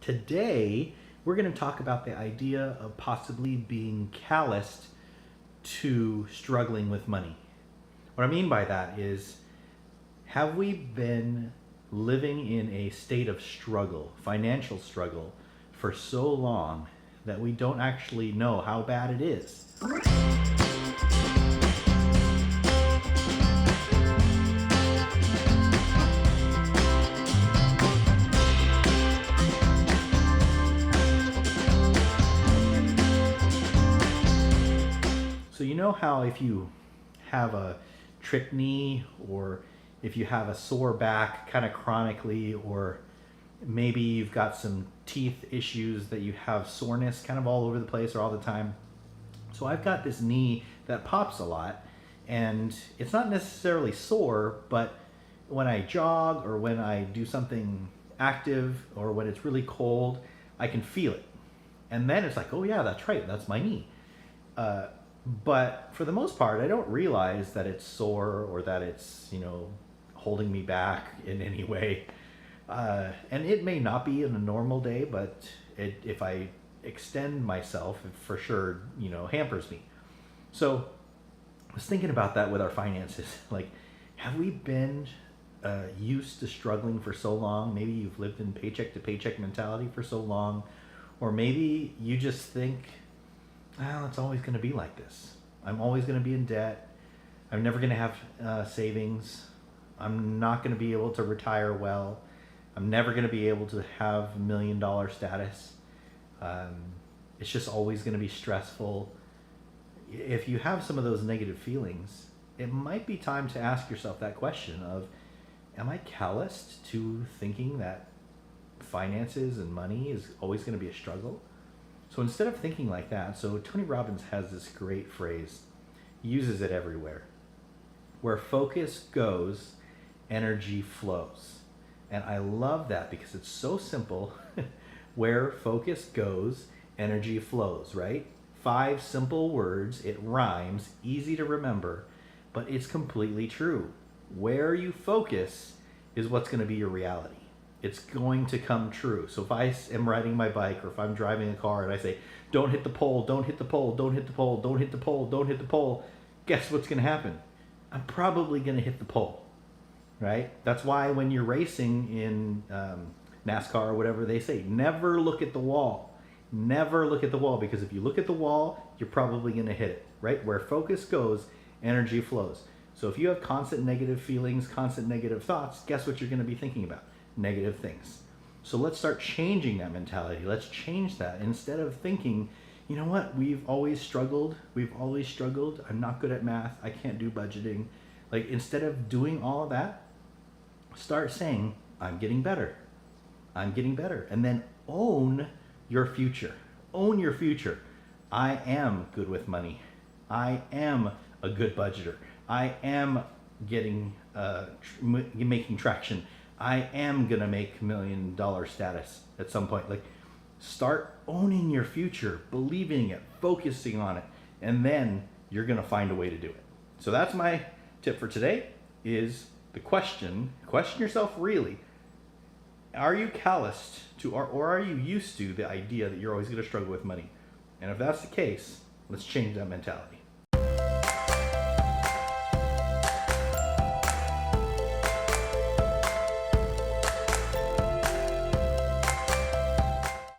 Today, we're going to talk about the idea of possibly being calloused to struggling with money. What I mean by that is, have we been living in a state of struggle, financial struggle, for so long that we don't actually know how bad it is? So you know how if you have a trick knee, or if you have a sore back kind of chronically, or maybe you've got some teeth issues that you have soreness kind of all over the place or all the time. So I've got this knee that pops a lot, and it's not necessarily sore, but when I jog or when I do something active or when it's really cold, I can feel it. And then it's like, oh yeah, that's right, that's my knee. But for the most part, I don't realize that it's sore or that it's, holding me back in any way. And it may not be in a normal day, but if I extend myself, it for sure, hampers me. So I was thinking about that with our finances. Like, have we been used to struggling for so long? Maybe you've lived in paycheck to paycheck mentality for so long, or maybe you just think, well, it's always going to be like this. I'm always going to be in debt. I'm never going to have savings. I'm not going to be able to retire well. I'm never going to be able to have $1 million status. It's just always going to be stressful. If you have some of those negative feelings, it might be time to ask yourself that question of, am I calloused to thinking that finances and money is always going to be a struggle? So instead of thinking like that, so Tony Robbins has this great phrase, he uses it everywhere. Where focus goes, energy flows. And I love that because it's so simple. Where focus goes, energy flows, right? 5 simple words, it rhymes, easy to remember, but it's completely true. Where you focus is what's going to be your reality. It's going to come true. So if I am riding my bike or if I'm driving a car and I say, don't hit the pole, don't hit the pole, don't hit the pole, don't hit the pole, don't hit the pole, guess what's going to happen? I'm probably going to hit the pole, right? That's why when you're racing in NASCAR or whatever, they say, never look at the wall. Never look at the wall, because if you look at the wall, you're probably going to hit it, right? Where focus goes, energy flows. So if you have constant negative feelings, constant negative thoughts, guess what you're going to be thinking about? Negative things. So let's start changing that mentality. Let's change that. Instead of thinking, you know what, we've always struggled. I'm not good at math. I can't do budgeting. Like, instead of doing all of that, start saying, I'm getting better. I'm getting better. And then own your future. Own your future. I am good with money. I am a good budgeter. I am getting making traction. I am gonna make $1 million status at some point. Like, start owning your future, believing it, focusing on it, and then you're gonna find a way to do it. So that's my tip for today, is the question yourself really. Are you calloused to, or are you used to the idea that you're always gonna struggle with money? And if that's the case, let's change that mentality.